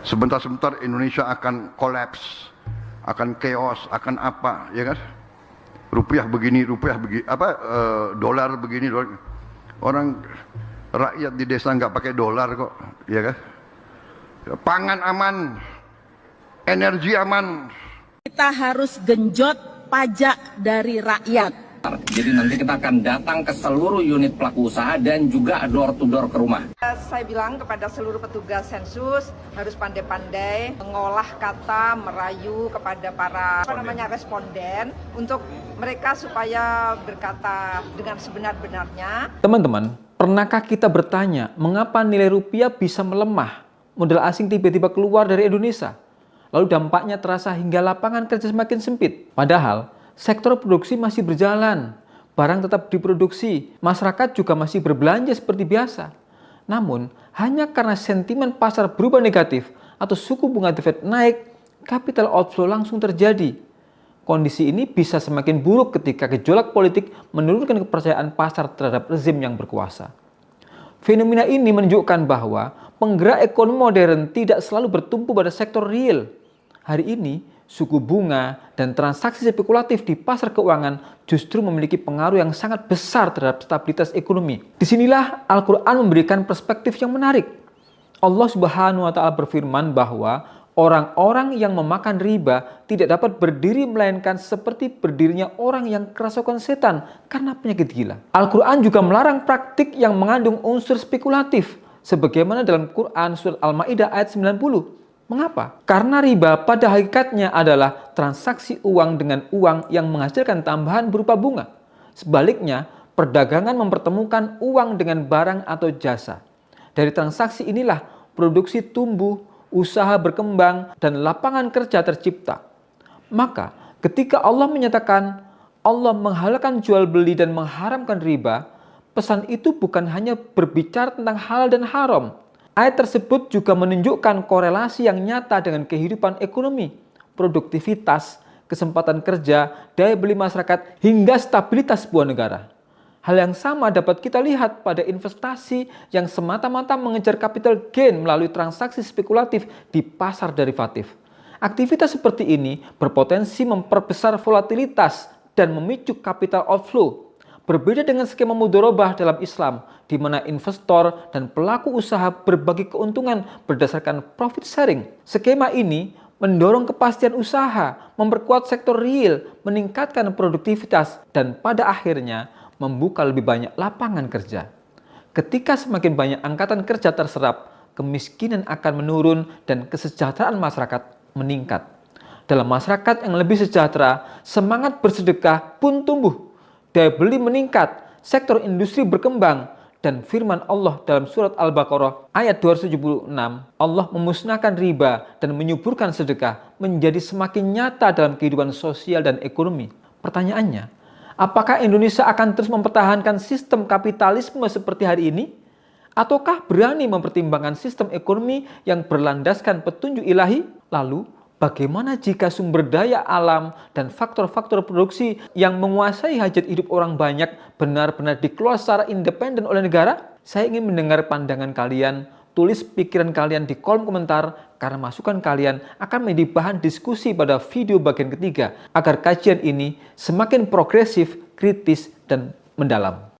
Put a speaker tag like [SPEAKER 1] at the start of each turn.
[SPEAKER 1] Sebentar-sebentar Indonesia akan kolaps, akan chaos, akan apa, ya kan? Rupiah begini, dolar begini, dolar. Orang rakyat di desa nggak pakai dolar kok, ya kan? Pangan aman, energi aman.
[SPEAKER 2] Kita harus genjot pajak dari rakyat.
[SPEAKER 3] Jadi nanti kita akan datang ke seluruh unit pelaku usaha dan juga door to door ke rumah.
[SPEAKER 4] Saya bilang kepada seluruh petugas sensus harus pandai-pandai mengolah kata, merayu kepada para responden untuk mereka supaya berkata dengan sebenar-benarnya.
[SPEAKER 5] Teman-teman, pernahkah kita bertanya mengapa nilai rupiah bisa melemah? Modal asing tiba-tiba keluar dari Indonesia. Lalu dampaknya terasa hingga lapangan kerja semakin sempit. Padahal sektor produksi masih berjalan, barang tetap diproduksi, masyarakat juga masih berbelanja seperti biasa. Namun, hanya karena sentimen pasar berubah negatif atau suku bunga The Fed naik, capital outflow langsung terjadi. Kondisi ini bisa semakin buruk ketika gejolak politik menurunkan kepercayaan pasar terhadap rezim yang berkuasa. Fenomena ini menunjukkan bahwa penggerak ekonomi modern tidak selalu bertumpu pada sektor real. Hari ini, suku bunga dan transaksi spekulatif di pasar keuangan justru memiliki pengaruh yang sangat besar terhadap stabilitas ekonomi. Disinilah Al-Quran memberikan perspektif yang menarik. Allah Subhanahu wa Ta'ala berfirman bahwa orang-orang yang memakan riba tidak dapat berdiri melainkan seperti berdirinya orang yang kerasukan setan karena penyakit gila. Al-Quran juga melarang praktik yang mengandung unsur spekulatif, sebagaimana dalam Quran surat Al-Maidah ayat 90. Mengapa? Karena riba pada hakikatnya adalah transaksi uang dengan uang yang menghasilkan tambahan berupa bunga. Sebaliknya, perdagangan mempertemukan uang dengan barang atau jasa. Dari transaksi inilah produksi tumbuh, usaha berkembang, dan lapangan kerja tercipta. Maka, ketika Allah menyatakan Allah menghalalkan jual beli dan mengharamkan riba, pesan itu bukan hanya berbicara tentang halal dan haram. Ayat tersebut juga menunjukkan korelasi yang nyata dengan kehidupan ekonomi, produktivitas, kesempatan kerja, daya beli masyarakat, hingga stabilitas sebuah negara. Hal yang sama dapat kita lihat pada investasi yang semata-mata mengejar capital gain melalui transaksi spekulatif di pasar derivatif. Aktivitas seperti ini berpotensi memperbesar volatilitas dan memicu capital outflow. Berbeda dengan skema mudharabah dalam Islam, di mana investor dan pelaku usaha berbagi keuntungan berdasarkan profit sharing. Skema ini mendorong kepastian usaha, memperkuat sektor real, meningkatkan produktivitas, dan pada akhirnya membuka lebih banyak lapangan kerja. Ketika semakin banyak angkatan kerja terserap, kemiskinan akan menurun dan kesejahteraan masyarakat meningkat. Dalam masyarakat yang lebih sejahtera, semangat bersedekah pun tumbuh. Daya beli meningkat, sektor industri berkembang, dan firman Allah dalam surat Al-Baqarah ayat 276, Allah memusnahkan riba dan menyuburkan sedekah menjadi semakin nyata dalam kehidupan sosial dan ekonomi. Pertanyaannya, apakah Indonesia akan terus mempertahankan sistem kapitalisme seperti hari ini? Ataukah berani mempertimbangkan sistem ekonomi yang berlandaskan petunjuk ilahi? Lalu, bagaimana jika sumber daya alam dan faktor-faktor produksi yang menguasai hajat hidup orang banyak benar-benar dikelola secara independen oleh negara? Saya ingin mendengar pandangan kalian. Tulis pikiran kalian di kolom komentar karena masukan kalian akan menjadi bahan diskusi pada video bagian ketiga agar kajian ini semakin progresif, kritis, dan mendalam.